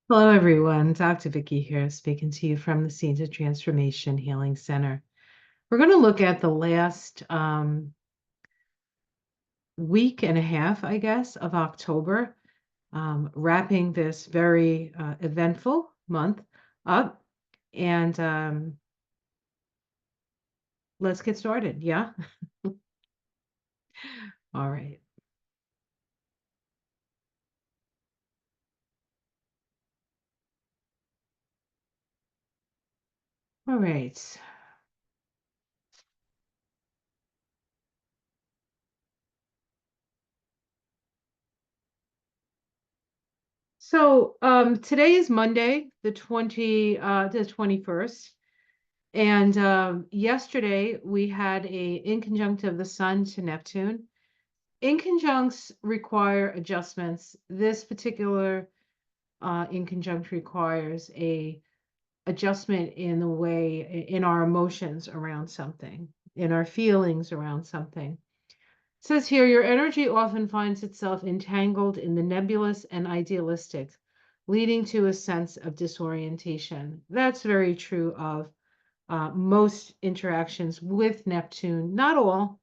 Hello, everyone. Dr. Vicky here, speaking to you from the Seeds of Transformation Healing Center. We're going to look at the last week and a half, I guess, of October, wrapping this very eventful month up. And let's get started. Yeah. All right. All right. So today is Monday, the 21st. And yesterday we had a inconjunct of the Sun to Neptune. Inconjuncts require adjustments. This particular inconjunct requires a adjustment in the way in our emotions around something, in our feelings around something. It says here, your energy often finds itself entangled in the nebulous and idealistic, leading to a sense of disorientation. That's very true of most interactions with Neptune, not all,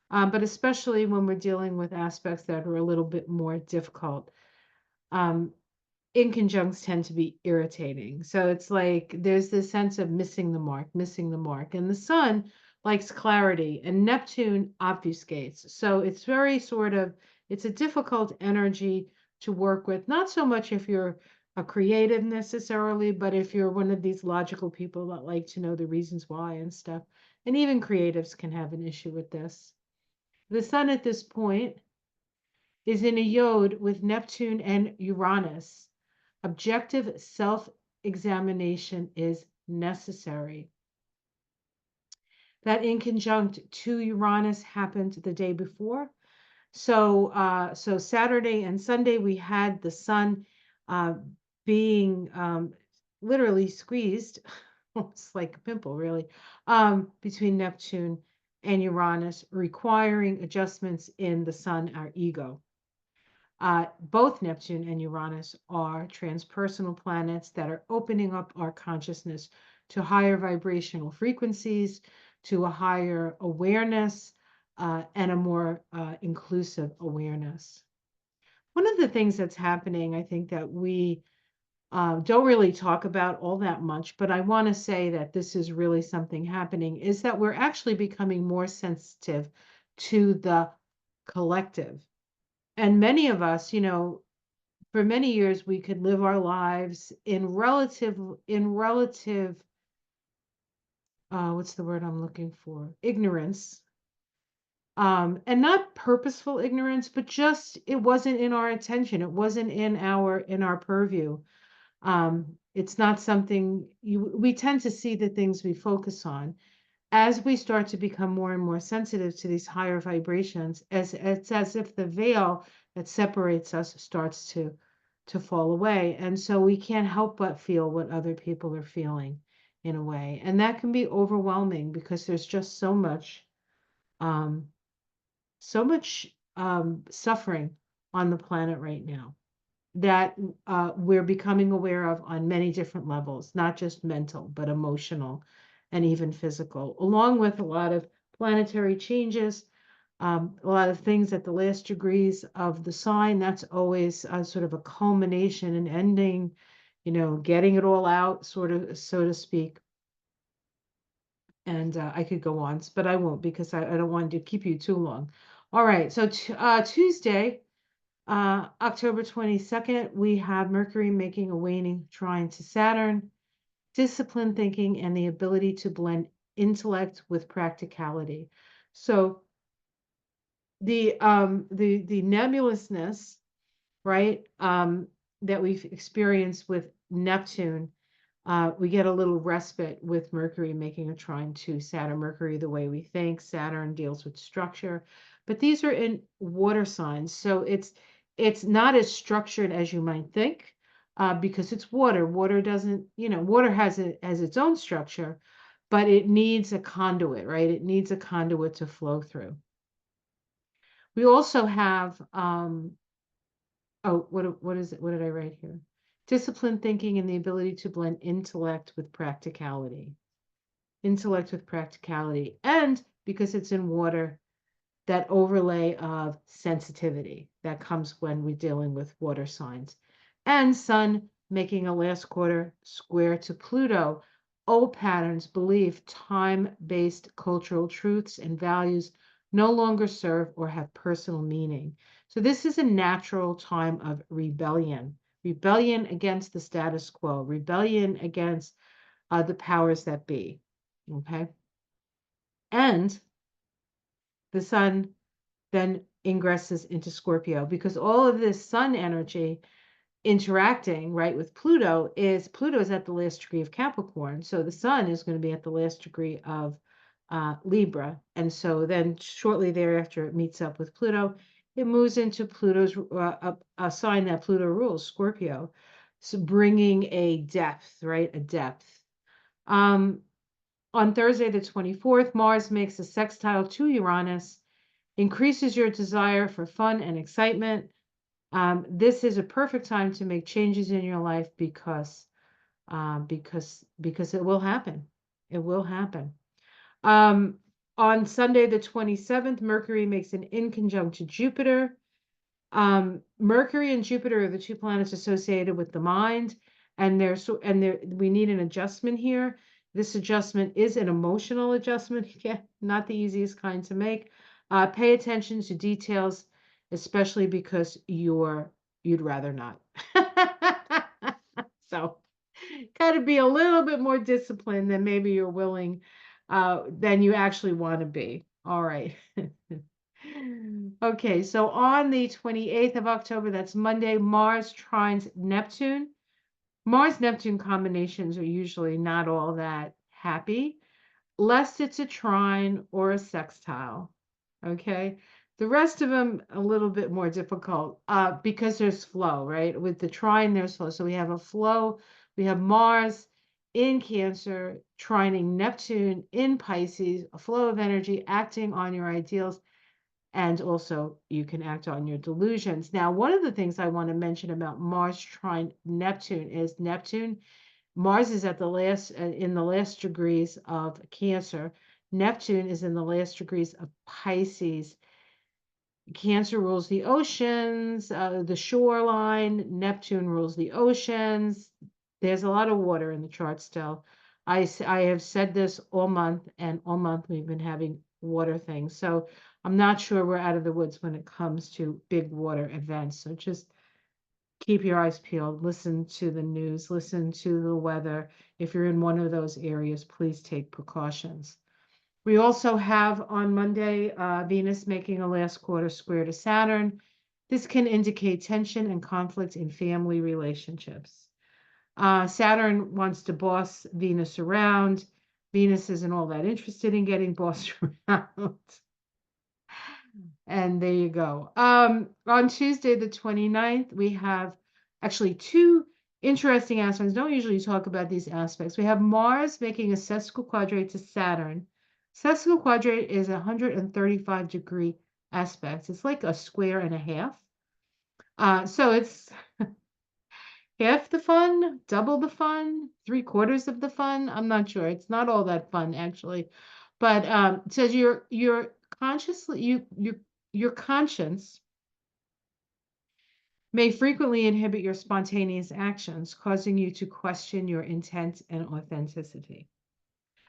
but especially when we're dealing with aspects that are a little bit more difficult. Um, Inconjuncts tend to be irritating. So it's like there's this sense of missing the mark, missing the mark. And the sun likes clarity, and Neptune obfuscates. So it's very sort of, it's a difficult energy to work with, not so much if you're a creative necessarily, but if you're one of these logical people that like to know the reasons why and stuff. And even creatives can have an issue with this. The sun at this point is in a yod with Neptune and Uranus. Objective self examination is necessary. That inconjunct to Uranus happened the day before. So Saturday and Sunday, we had the sun uh, being literally squeezed, it's like a pimple, really, between Neptune and Uranus, requiring adjustments in the sun, our ego. Both Neptune and Uranus are transpersonal planets that are opening up our consciousness to higher vibrational frequencies, to a higher awareness, and a more inclusive awareness. One of the things that's happening, I think, that we don't really talk about all that much, but I want to say that this is really something happening, is that we're actually becoming more sensitive to the collective. And many of us, for many years we could live our lives in relative what's the word I'm looking for, ignorance, and not purposeful ignorance, but just it wasn't in our attention, it wasn't in our purview. It's not something we tend to see the things we focus on. As we start to become more and more sensitive to these higher vibrations, as it's as if the veil that separates us starts to fall away. And so we can't help but feel what other people are feeling in a way. And that can be overwhelming because there's just um, so much suffering on the planet right now that we're becoming aware of on many different levels, not just mental, but emotional and even physical, along with a lot of planetary changes, a lot of things at the last degrees of the sign. That's always sort of a culmination and ending, getting it all out, sort of, so to speak. And I could go on, but I won't because I don't want to keep you too long. All right, so Tuesday, October 22nd, we have Mercury making a waning trine to Saturn, discipline thinking, and the ability to blend intellect with practicality. So the nebulousness, right, that we've experienced with Neptune, we get a little respite with Mercury making a trine to Saturn. Mercury, the way we think, Saturn deals with structure, but these are in water signs, so it's not as structured as you might think, because it's water. Water doesn't, water has its own structure, but it needs a conduit, right? It needs a conduit to flow through. We also have oh, what is it? What did I write here? Disciplined thinking and the ability to blend intellect with practicality. Intellect with practicality. And because it's in water, that overlay of sensitivity that comes when we're dealing with water signs. And Sun making a last quarter square to Pluto. Old patterns, belief, time-based cultural truths and values no longer serve or have personal meaning. So this is a natural time of rebellion. Rebellion against the status quo, rebellion against the powers that be. Okay. And the Sun then ingresses into Scorpio because all of this Sun energy interacting right with Pluto is at the last degree of Capricorn. So the Sun is going to be at the last degree of Libra. And so then shortly thereafter, it meets up with Pluto. It moves into Pluto's a sign that Pluto rules, Scorpio. So bringing a depth, right? A depth. On Thursday, the 24th, Mars makes a sextile to Uranus, increases your desire for fun and excitement. This is a perfect time to make changes in your life because it will happen. It will happen. On Sunday, the 27th, Mercury makes an inconjunct to Jupiter. Mercury and Jupiter are the two planets associated with the mind, and we need an adjustment here. This adjustment is an emotional adjustment, again, not the easiest kind to make. Pay attention to details, especially because you'd rather not. So, got to be a little bit more disciplined than maybe you're willing, than you actually want to be. All right. Okay, so on the 28th of October, that's Monday, Mars trines Neptune. Mars-Neptune combinations are usually not all that happy, lest it's a trine or a sextile. Okay, the rest of them a little bit more difficult because there's flow, right? With the trine, there's flow. So we have a flow. We have Mars in Cancer, trining Neptune in Pisces, a flow of energy acting on your ideals. And also, you can act on your delusions. Now, one of the things I want to mention about Mars trine Neptune is Mars is at the last in the last degrees of Cancer. Neptune is in the last degrees of Pisces. Cancer rules the oceans, the shoreline. Neptune rules the oceans. There's a lot of water in the chart still. I have said this all month, and all month we've been having water things. So I'm not sure we're out of the woods when it comes to big water events. So just keep your eyes peeled, listen to the news, listen to the weather. If you're in one of those areas, please take precautions. We also have on Monday, Venus making a last quarter square to Saturn. This can indicate tension and conflict in family relationships. Saturn wants to boss Venus around. Venus isn't all that interested in getting bossed around. And there you go. On Tuesday, the 29th, we have actually two interesting aspects. Don't usually talk about these aspects. We have Mars making a sesquiquadrate to Saturn. Sesquiquadrate is a 135-degree aspect. It's like a square and a half. So it's half the fun, double the fun, 3/4 of the fun. I'm not sure. It's not all that fun, actually. But it says you're consciously your conscience may frequently inhibit your spontaneous actions, causing you to question your intent and authenticity.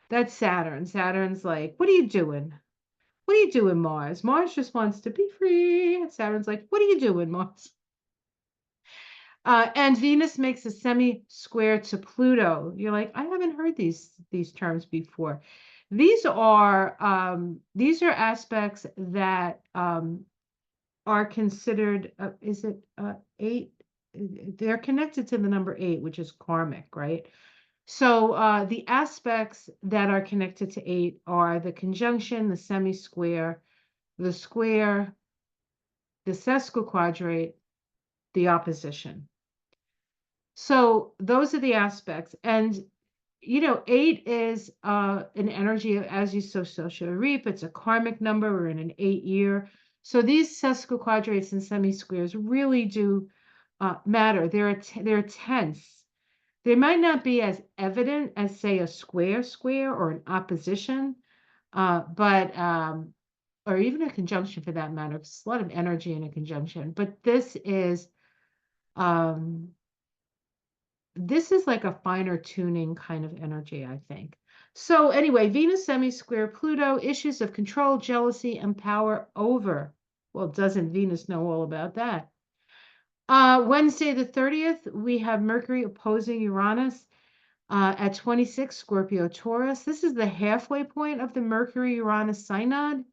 That's Saturn. Saturn's like, what are you doing? What are you doing, Mars? Mars just wants to be free. And Saturn's like, what are you doing, Mars? And Venus makes a semi-square to Pluto. You're like, I haven't heard these terms before. These are aspects that are considered, is it 8? They're connected to the number 8, which is karmic, right? So the aspects that are connected to 8 are the conjunction, the semi-square, the square, the sesquiquadrate, the opposition. So those are the aspects. And, 8 is an energy of as you sow, so shall you reap. It's a karmic number. We're in an 8 year. So these sesquiquadrates and semi-squares really do matter. They're tense. They might not be as evident as, say, a square or an opposition, but or even a conjunction for that matter. There's a lot of energy in a conjunction, but um, this is like a finer tuning kind of energy, I think. So anyway, Venus semi-square Pluto, issues of control, jealousy, and power over. Well, doesn't Venus know all about that? Wednesday the 30th, we have Mercury opposing Uranus at 26, Scorpio Taurus. This is the halfway point of the Mercury-Uranus synod,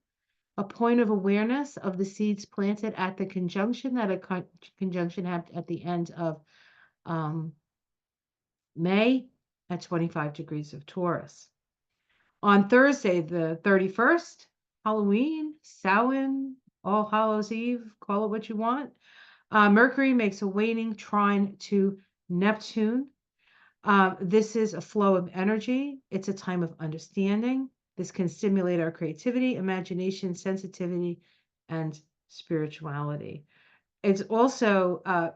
a point of awareness of the seeds planted at the conjunction that a conjunction happened at the end of May at 25 degrees of Taurus. On Thursday, the 31st, Halloween, Samhain, All Hallows Eve, call it what you want. Mercury makes a waning trine to Neptune. This is a flow of energy. It's a time of understanding. This can stimulate our creativity, imagination, sensitivity, and spirituality. It's also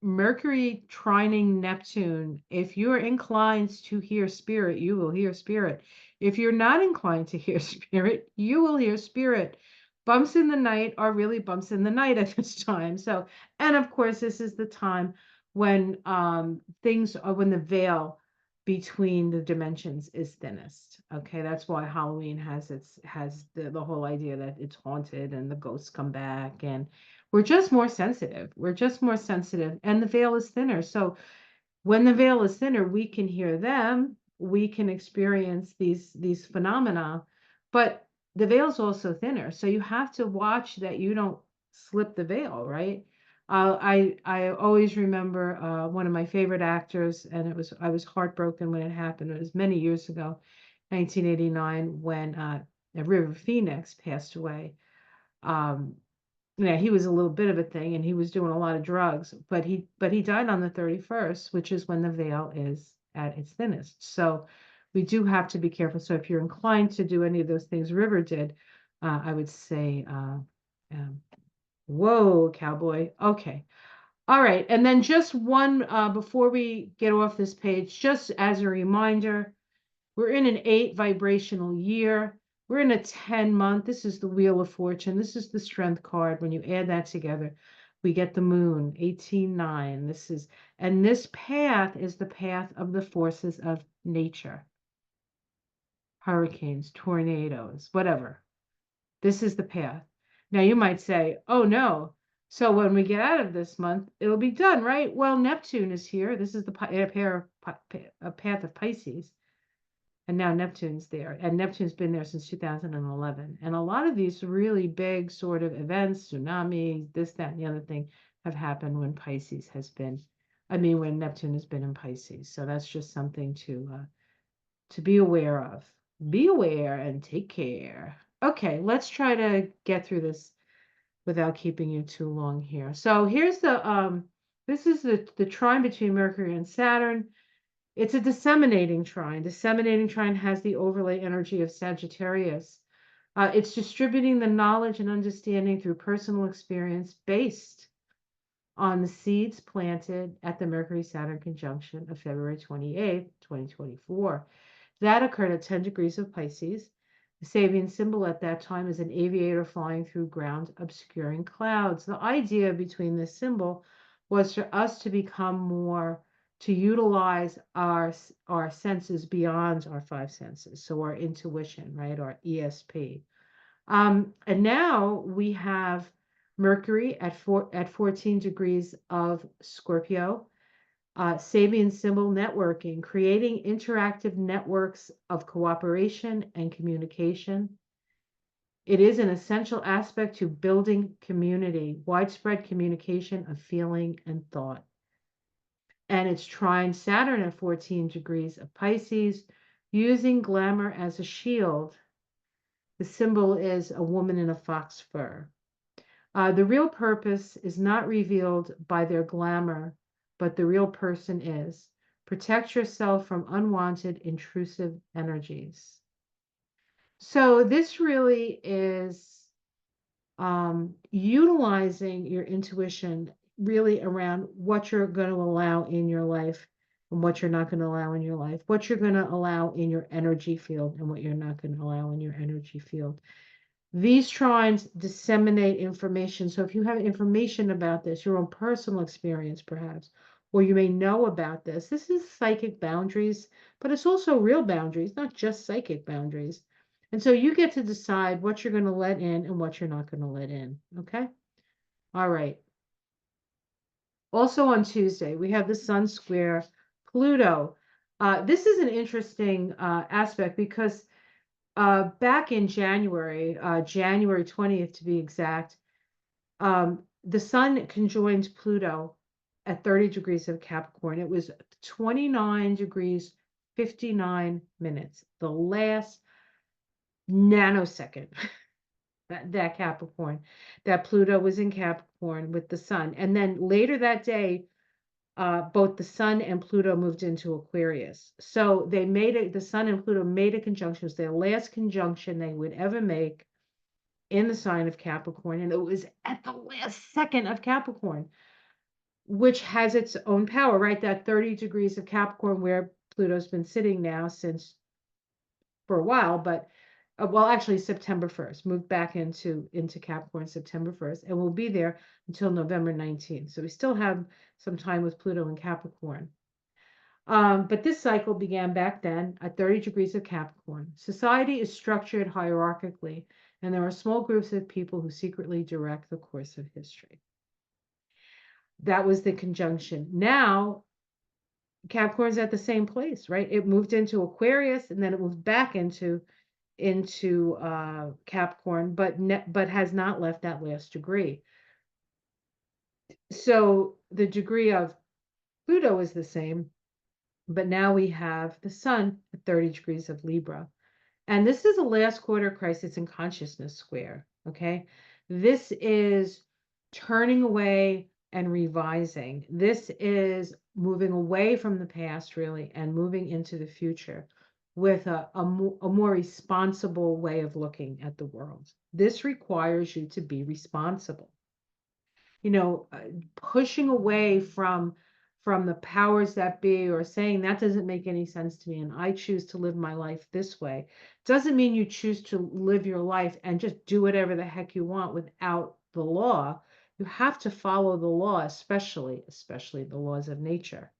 Mercury trining Neptune. If you're inclined to hear spirit, you will hear spirit. If you're not inclined to hear spirit, you will hear spirit. Bumps in the night are really bumps in the night at this time. So, and of course, this is the time when when the veil between the dimensions is thinnest. Okay, that's why Halloween has the whole idea that it's haunted and the ghosts come back, and we're just more sensitive. We're just more sensitive, and the veil is thinner. So when the veil is thinner, we can hear them, we can experience these phenomena, but the veil's also thinner. So you have to watch that you don't slip the veil, right? I always remember one of my favorite actors, and I was heartbroken when it happened. It was many years ago, 1989, when River Phoenix passed away. Um, yeah, he was a little bit of a thing, and he was doing a lot of drugs, but he died on the 31st, which is when the veil is at its thinnest. So we do have to be careful. So if you're inclined to do any of those things River did, I would say, whoa, cowboy. Okay. All right. And then just one before we get off this page, just as a reminder, we're in an 8 vibrational year. We're in a 10 month. This is the Wheel of Fortune. This is the Strength card. When you add that together, we get the Moon, 18-9. And this path is the path of the forces of nature. Hurricanes, tornadoes, whatever. This is the path. Now you might say, oh no. So when we get out of this month, it'll be done, right? Well, Neptune is here. This is the path of Pisces. And now Neptune's there. And Neptune's been there since 2011. And a lot of these really big sort of events, tsunami, this, that, and the other thing, have happened when when Neptune has been in Pisces. So that's just something to be aware of. Be aware and take care. Okay, let's try to get through this without keeping you too long here. So here's this is the trine between Mercury and Saturn. It's a disseminating trine. Disseminating trine has the overlay energy of Sagittarius. It's distributing the knowledge and understanding through personal experience based on the seeds planted at the Mercury-Saturn conjunction of February 28th, 2024. That occurred at 10 degrees of Pisces. The Sabian symbol at that time is an aviator flying through ground obscuring clouds. The idea between this symbol was for us to become more, to utilize our senses beyond our five senses. So our intuition, right? Our ESP. And now we have Mercury at 14 degrees of Scorpio. Sabian symbol networking, creating interactive networks of cooperation and communication. It is an essential aspect to building community, widespread communication of feeling and thought. And it's trine Saturn at 14 degrees of Pisces, using glamour as a shield. The symbol is a woman in a fox fur. The real purpose is not revealed by their glamour, but the real person is. Protect yourself from unwanted, intrusive energies. So this really is utilizing your intuition. really around what you're going to allow in your life and what you're not going to allow in your life, what you're going to allow in your energy field and what you're not going to allow in your energy field. These trines disseminate information. So if you have information about this, your own personal experience perhaps, or you may know about this, this is psychic boundaries, but it's also real boundaries, not just psychic boundaries. And so you get to decide what you're going to let in and what you're not going to let in. Okay. All right. Also on Tuesday, we have the Sun square Pluto. This is an interesting aspect because back in January, January 20th to be exact, the Sun conjoined Pluto at 30 degrees of Capricorn. It was 29 degrees, 59 minutes, the last nanosecond. That Capricorn, that Pluto was in Capricorn with the Sun. And then later that day, both the Sun and Pluto moved into Aquarius. So they made it, the Sun and Pluto made a conjunction. It was their last conjunction they would ever make in the sign of Capricorn. And it was at the last second of Capricorn, which has its own power, right? That 30 degrees of Capricorn where Pluto's been sitting now since for a while, but well, actually September 1st, moved back into Capricorn September 1st, and we'll be there until November 19th. So we still have some time with Pluto in Capricorn. But this cycle began back then at 30 degrees of Capricorn. Society is structured hierarchically, and there are small groups of people who secretly direct the course of history. That was the conjunction. Now, Capricorn's at the same place, right? It moved into Aquarius, and then it moved back into Capricorn, but has not left that last degree. So the degree of Pluto is the same, but now we have the Sun at 30 degrees of Libra. And this is a last quarter crisis in consciousness square, okay? This is turning away and revising. This is moving away from the past, really, and moving into the future with a more responsible way of looking at the world. This requires you to be responsible. Pushing away from the powers that be, or saying that doesn't make any sense to me and I choose to live my life this way, doesn't mean you choose to live your life and just do whatever the heck you want without the law. You have to follow the law, especially the laws of nature,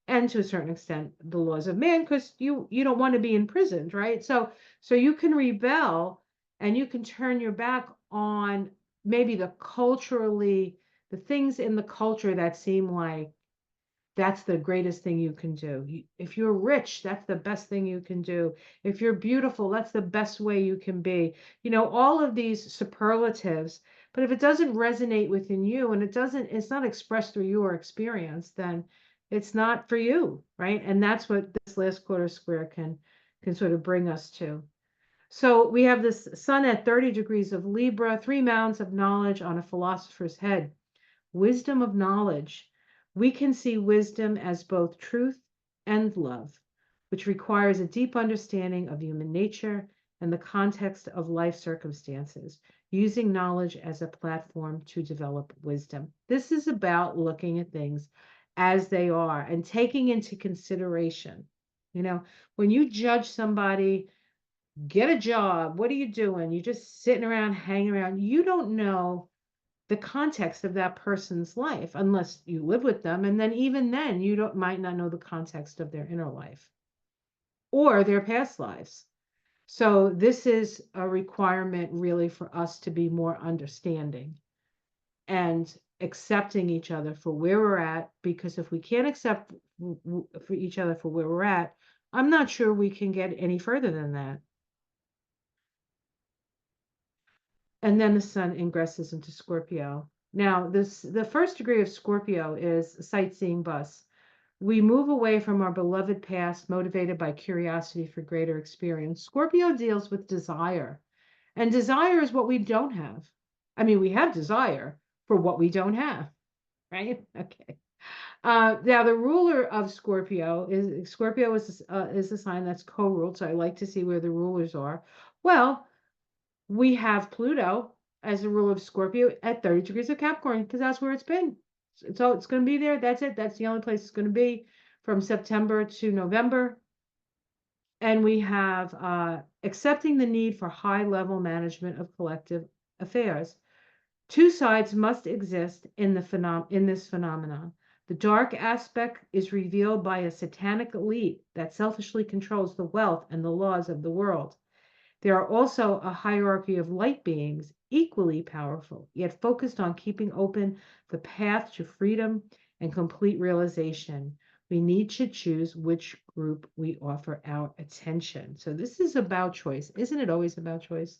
and to a certain extent the laws of man, because you don't want to be imprisoned, right? So you can rebel and you can turn your back on maybe the things in the culture that seem like that's the greatest thing you can do. If you're rich, that's the best thing you can do. If you're beautiful, that's the best way you can be. All of these superlatives, but if it doesn't resonate within you and it's not expressed through your experience, then it's not for you, right? And that's what this last quarter square can sort of bring us to. So we have this Sun at 30 degrees of Libra, 3 mountains of knowledge on a philosopher's head. Wisdom of knowledge. We can see wisdom as both truth and love, which requires a deep understanding of human nature and the context of life circumstances, using knowledge as a platform to develop wisdom. This is about looking at things as they are and taking into consideration. When you judge somebody, get a job, what are you doing? You're just sitting around, hanging around. You don't know the context of that person's life unless you live with them, and then even then you might not know the context of their inner life or their past lives. So this is a requirement really for us to be more understanding and accepting each other for where we're at, because if we can't accept for each other for where we're at, I'm not sure we can get any further than that. And then the Sun ingresses into Scorpio. Now, the first degree of Scorpio is a sightseeing bus. We move away from our beloved past, motivated by curiosity for greater experience. Scorpio deals with desire, and desire is what we don't have. I mean, we have desire for what we don't have, right? Okay. Now, the ruler of Scorpio is a sign that's co-ruled, so I like to see where the rulers are. Well, we have Pluto as the ruler of Scorpio at 30 degrees of Capricorn, because that's where it's been. It's all it's going to be there. That's it. That's the only place it's going to be from September to November. And we have accepting the need for high-level management of collective affairs. Two sides must exist in this phenomenon. The dark aspect is revealed by a satanic elite that selfishly controls the wealth and the laws of the world. There are also a hierarchy of light beings, equally powerful, yet focused on keeping open the path to freedom and complete realization. We need to choose which group we offer our attention. So this is about choice. Isn't it always about choice?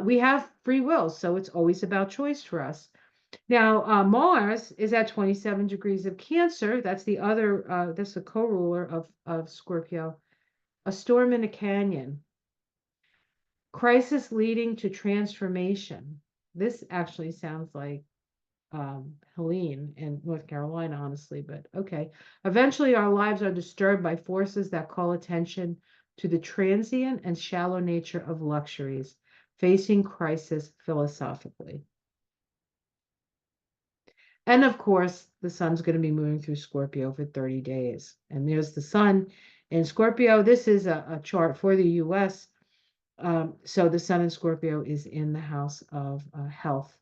We have free will, so it's always about choice for us. Now, Mars is at 27 degrees of Cancer. That's the other, that's the co-ruler of Scorpio. A storm in a canyon. Crisis leading to transformation. This actually sounds like Helene in North Carolina, honestly, but okay. Eventually, our lives are disturbed by forces that call attention to the transient and shallow nature of luxuries, facing crisis philosophically. And of course, the sun's going to be moving through Scorpio for 30 days. And there's the sun in Scorpio. This is a chart for the US. So the sun in Scorpio is in the house of health,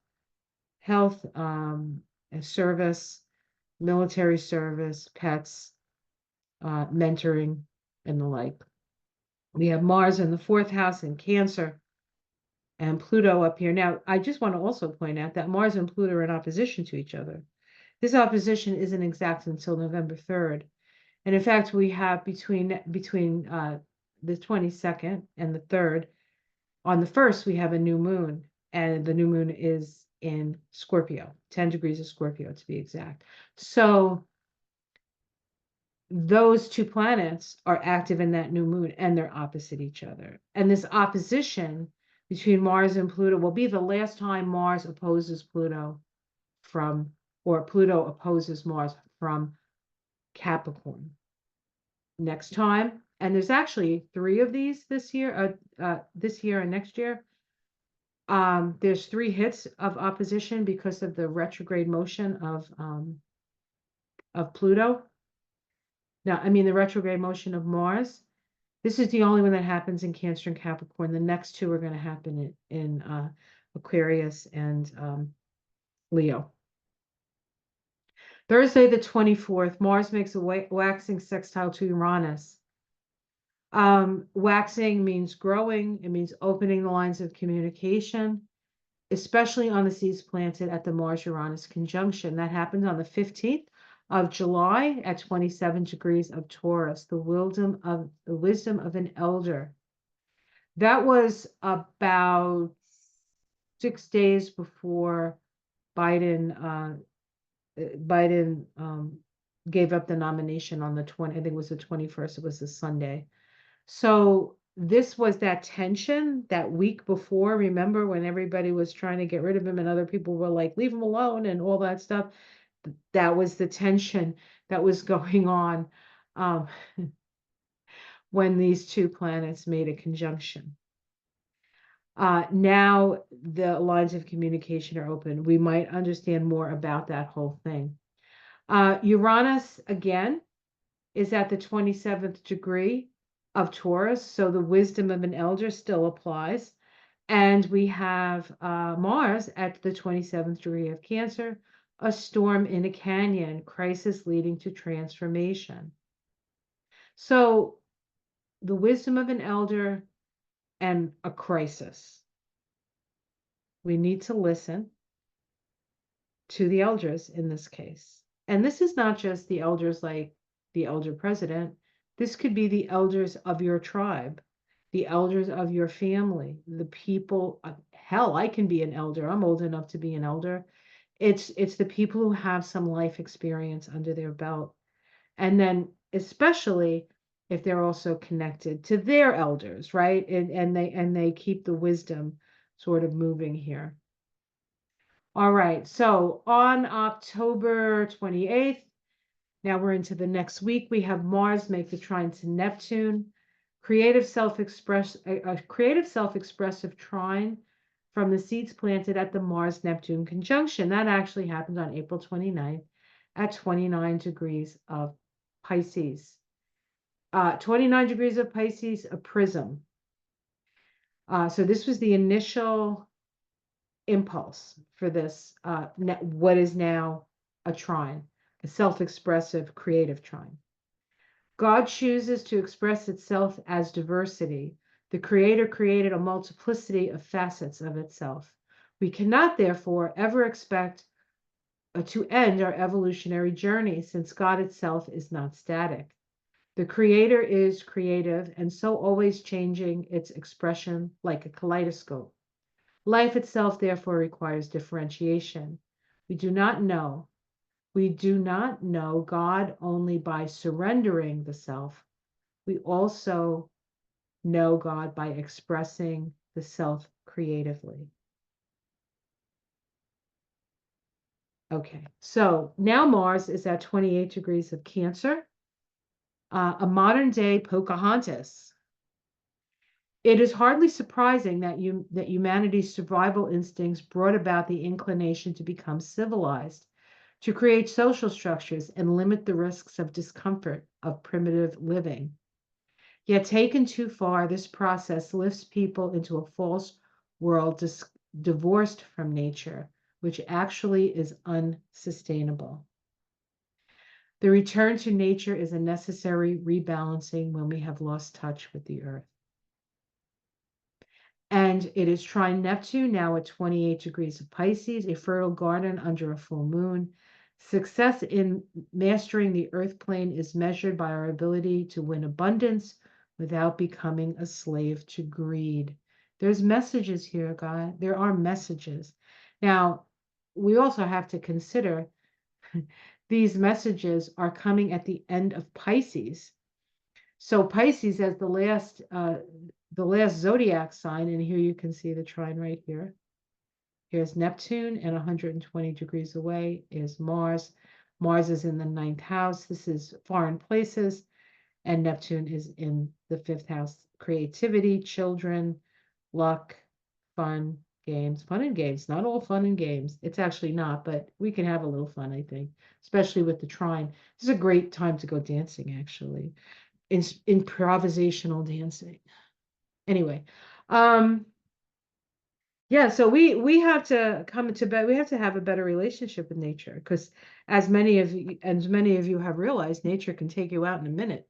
service, military service, pets, mentoring, and the like. We have Mars in the fourth house in Cancer and Pluto up here. Now, I just want to also point out that Mars and Pluto are in opposition to each other. This opposition isn't exact until November 3rd. And in fact, we have between the 22nd and the 3rd, on the 1st, we have a new moon, and the new moon is in Scorpio, 10 degrees of Scorpio to be exact. So those two planets are active in that new moon, and they're opposite each other. And this opposition between Mars and Pluto will be the last time Mars opposes Pluto or Pluto opposes Mars from Capricorn. Next time, and there's actually 3 of these this year and next year. There's 3 hits of opposition because of the retrograde motion of Pluto. Now, I mean the retrograde motion of Mars. This is the only one that happens in Cancer and Capricorn. The next 2 are going to happen in Aquarius and Leo. Thursday, the 24th, Mars makes a waxing sextile to Uranus. Waxing means growing. It means opening the lines of communication, especially on the seeds planted at the Mars-Uranus conjunction. That happened on the 15th of July at 27 degrees of Taurus, the wisdom of an elder. That was about 6 days before Biden gave up the nomination on the 20th, I think it was the 21st, it was a Sunday. So this was that tension that week before, remember when everybody was trying to get rid of him and other people were like, leave him alone and all that stuff. That was the tension that was going on when these 2 planets made a conjunction. Now the lines of communication are open. We might understand more about that whole thing. Uranus, again, is at the 27th degree of Taurus, so the wisdom of an elder still applies. And we have Mars at the 27th degree of Cancer, a storm in a canyon, crisis leading to transformation. So the wisdom of an elder and a crisis. We need to listen to the elders in this case. And this is not just the elders like the elder president. This could be the elders of your tribe, the elders of your family, the people. Hell, I can be an elder. I'm old enough to be an elder. It's the people who have some life experience under their belt. And then especially if they're also connected to their elders, right? And they keep the wisdom sort of moving here. All right, so on October 28th, now we're into the next week, we have Mars make the trine to Neptune, creative self-expressive trine from the seeds planted at the Mars-Neptune conjunction. That actually happened on April 29th at 29 degrees of Pisces. 29 degrees of Pisces, a prism. So this was the initial impulse for this, what is now a trine, a self-expressive creative trine. God chooses to express itself as diversity. The Creator created a multiplicity of facets of itself. We cannot, therefore, ever expect to end our evolutionary journey, since God itself is not static. The Creator is creative and so always changing its expression like a kaleidoscope. Life itself, therefore, requires differentiation. We do not know. We do not know God only by surrendering the self. We also know God by expressing the self creatively. Okay, so now Mars is at 28 degrees of Cancer, a modern day Pocahontas. It is hardly surprising that humanity's survival instincts brought about the inclination to become civilized, to create social structures and limit the risks of discomfort of primitive living. Yet taken too far, this process lifts people into a false world divorced from nature, which actually is unsustainable. The return to nature is a necessary rebalancing when we have lost touch with the earth. And it is trine Neptune, now at 28 degrees of Pisces, a fertile garden under a full moon. Success in mastering the earth plane is measured by our ability to win abundance without becoming a slave to greed. There's messages here, God. There are messages. Now, we also have to consider these messages are coming at the end of Pisces. So Pisces as the last zodiac sign, and here you can see the trine right here. Here's Neptune, and 120 degrees away is Mars. Mars is in the 9th house. This is foreign places, and Neptune is in the 5th house. Creativity, children, luck, fun, games. Fun and games. Not all fun and games. It's actually not, but we can have a little fun, I think, especially with the trine. This is a great time to go dancing, actually. Improvisational dancing. Anyway, yeah, so we have to come to bed. We have to have a better relationship with nature, because as many of you have realized, nature can take you out in a minute.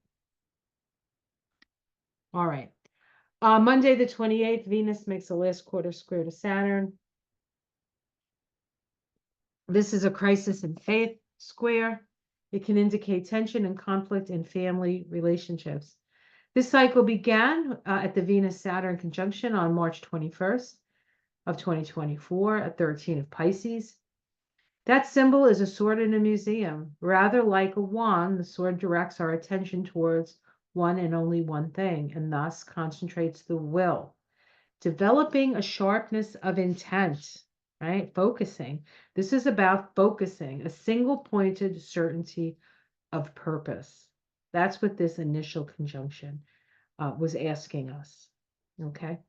All right. Monday the 28th, Venus makes a last quarter square to Saturn. This is a crisis in faith square. It can indicate tension and conflict in family relationships. This cycle began at the Venus-Saturn conjunction on March 21st of 2024 at 13 of Pisces. That symbol is a sword in a museum. Rather like a wand, the sword directs our attention towards one and only one thing, and thus concentrates the will, developing a sharpness of intent, right? Focusing. This is about focusing, a single pointed certainty of purpose. That's what this initial conjunction was asking us. Okay.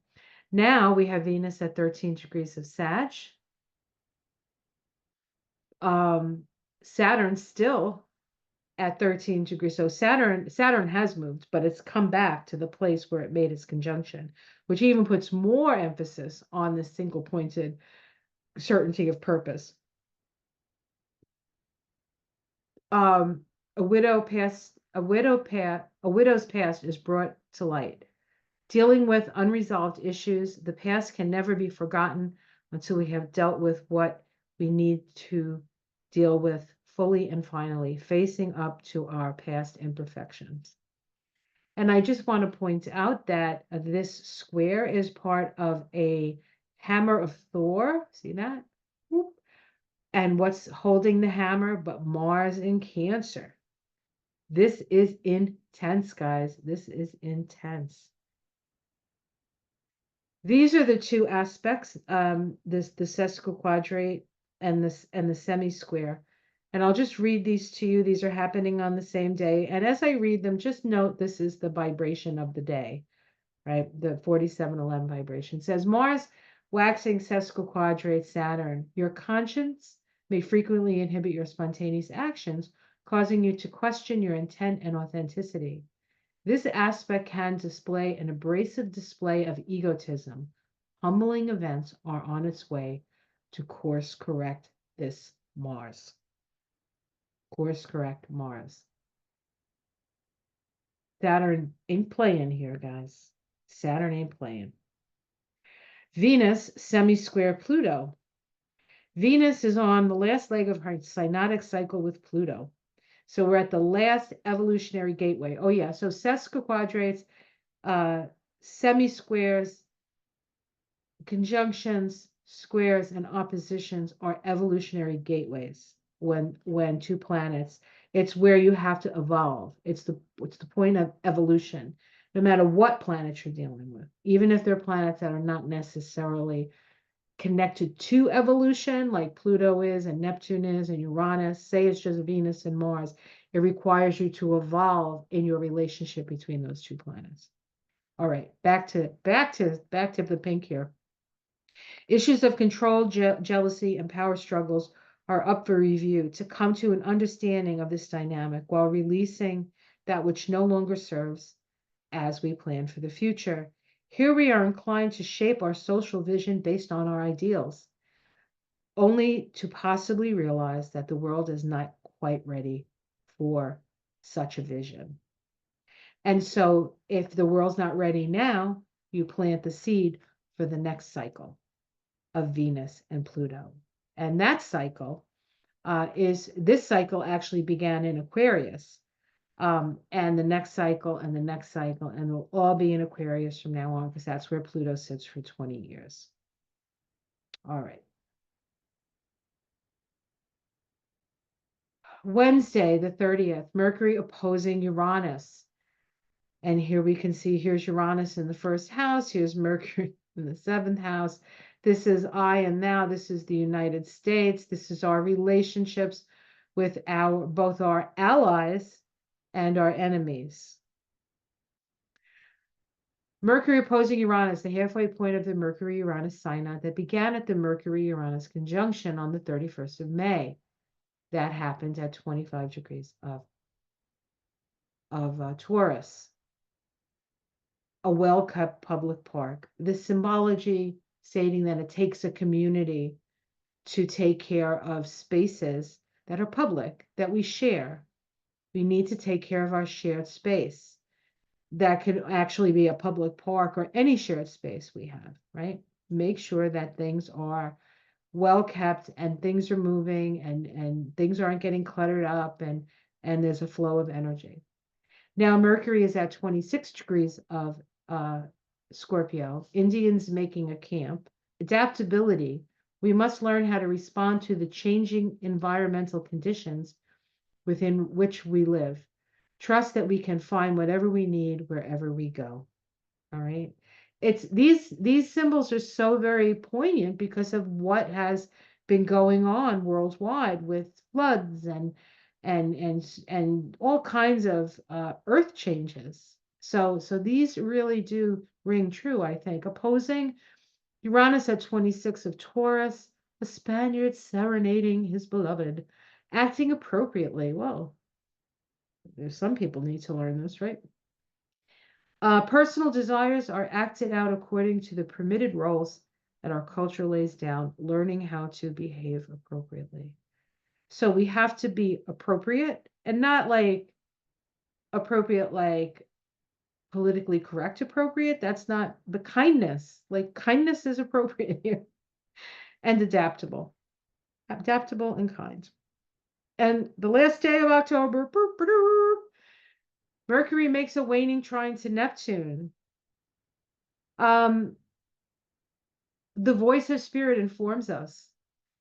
Now we have Venus at 13 degrees of Sag. Saturn still at 13 degrees. So Saturn has moved, but it's come back to the place where it made its conjunction, which even puts more emphasis on the single pointed certainty of purpose. A widow's past is brought to light. Dealing with unresolved issues, the past can never be forgotten until we have dealt with what we need to deal with fully and finally, facing up to our past imperfections. And I just want to point out that this square is part of a hammer of Thor. See that? And what's holding the hammer but Mars in Cancer? This is intense, guys. This is intense. These are the two aspects, the sesquiquadrate and the semi-square. And I'll just read these to you. These are happening on the same day. And as I read them, just note this is the vibration of the day, right? The 4711 vibration. It says Mars waxing sesquiquadrate Saturn. Your conscience may frequently inhibit your spontaneous actions, causing you to question your intent and authenticity. This aspect can display an abrasive display of egotism. Humbling events are on its way to course correct this Mars. Course correct Mars. Saturn ain't playing here, guys. Saturn ain't playing. Venus semi-square Pluto. Venus is on the last leg of her synodic cycle with Pluto. So we're at the last evolutionary gateway. Oh yeah, so sesquiquadrates, semi-squares, conjunctions, squares, and oppositions are evolutionary gateways when two planets. It's where you have to evolve. It's the point of evolution, no matter what planet you're dealing with, even if they're planets that are not necessarily connected to evolution, like Pluto is and Neptune is and Uranus. Say it's just Venus and Mars. It requires you to evolve in your relationship between those two planets. All right, back to the pink here. Issues of control, jealousy, and power struggles are up for review to come to an understanding of this dynamic while releasing that which no longer serves as we plan for the future. Here we are inclined to shape our social vision based on our ideals, only to possibly realize that the world is not quite ready for such a vision. And so if the world's not ready now, you plant the seed for the next cycle of Venus and Pluto. And that cycle this cycle actually began in Aquarius. And the next cycle and the next cycle, and they'll all be in Aquarius from now on, because that's where Pluto sits for 20 years. All right. Wednesday, the 30th, Mercury opposing Uranus. And here we can see, here's Uranus in the first house, here's Mercury in the seventh house. This is I and thou, this is the United States, this is our relationships with both our allies and our enemies. Mercury opposing Uranus, the halfway point of the Mercury-Uranus synod that began at the Mercury-Uranus conjunction on the 31st of May. That happened at 25 degrees of Taurus. A well-kept public park. The symbology stating that it takes a community to take care of spaces that are public, that we share. We need to take care of our shared space. That could actually be a public park or any shared space we have, right? Make sure that things are well kept and things are moving and things aren't getting cluttered up and there's a flow of energy. Now Mercury is at 26 degrees of Scorpio. Indians making a camp. Adaptability. We must learn how to respond to the changing environmental conditions within which we live. Trust that we can find whatever we need wherever we go. All right. It's these symbols are so very poignant because of what has been going on worldwide with floods and all kinds of earth changes. So these really do ring true, I think. Opposing Uranus at 26 of Taurus, a Spaniard serenading his beloved, acting appropriately. Well, there's some people need to learn this, right? Personal desires are acted out according to the permitted roles that our culture lays down, learning how to behave appropriately. So we have to be appropriate and not like appropriate, like politically correct appropriate. That's not the kindness. Like kindness is appropriate here. And adaptable. Adaptable and kind. And the last day of October, Mercury makes a waning trine to Neptune. The voice of spirit informs us,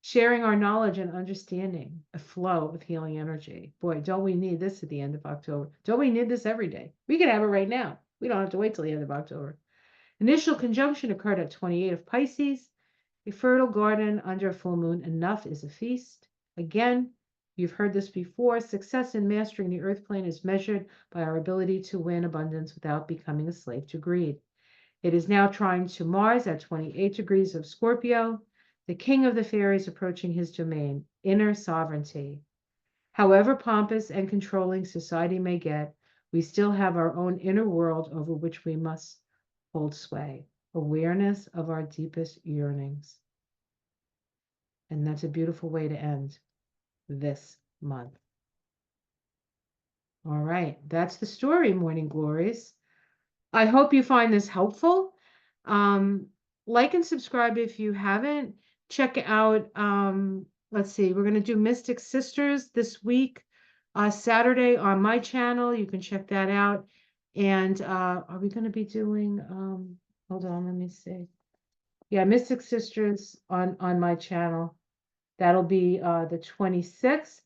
sharing our knowledge and understanding, a flow of healing energy. Boy, don't we need this at the end of October? Don't we need this every day? We can have it right now. We don't have to wait till the end of October. Initial conjunction occurred at 28 of Pisces, a fertile garden under a full moon. Enough is a feast. Again, you've heard this before. Success in mastering the earth plane is measured by our ability to win abundance without becoming a slave to greed. It is now trine to Mars at 28 degrees of Scorpio. The king of the fairies approaching his domain, inner sovereignty. However pompous and controlling society may get, we still have our own inner world over which we must hold sway. Awareness of our deepest yearnings. And that's a beautiful way to end this month. All right, that's the story, Morning Glories. I hope you find this helpful. Like and subscribe if you haven't. Check out, let's see, we're going to do Mystic Sisters this week, Saturday on my channel. You can check that out. And are we going to be doing, hold on, let me see. Yeah, Mystic Sisters on my channel. That'll be the 26th.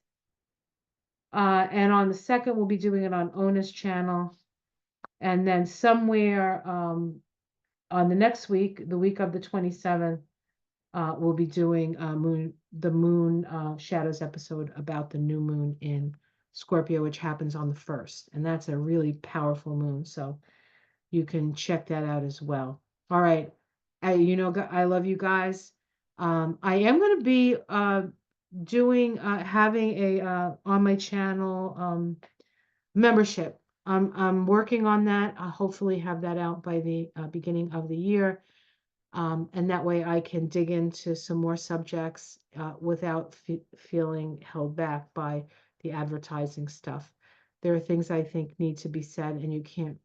And on the 2nd, we'll be doing it on Ona's channel. And then somewhere on the next week, the week of the 27th, we'll be doing the moon shadows episode about the new moon in Scorpio, which happens on the 1st. And that's a really powerful moon. So you can check that out as well. All right. I love you guys. I am going to be having a on my channel membership. I'm working on that. I'll hopefully have that out by the beginning of the year. And that way I can dig into some more subjects without feeling held back by the advertising stuff. There are things I think need to be said, and you can't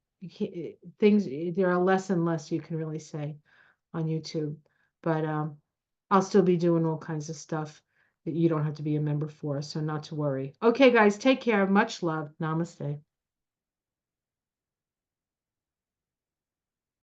there are less and less you can really say on YouTube. But I'll still be doing all kinds of stuff that you don't have to be a member for, so not to worry. Okay, guys, take care. Much love. Namaste.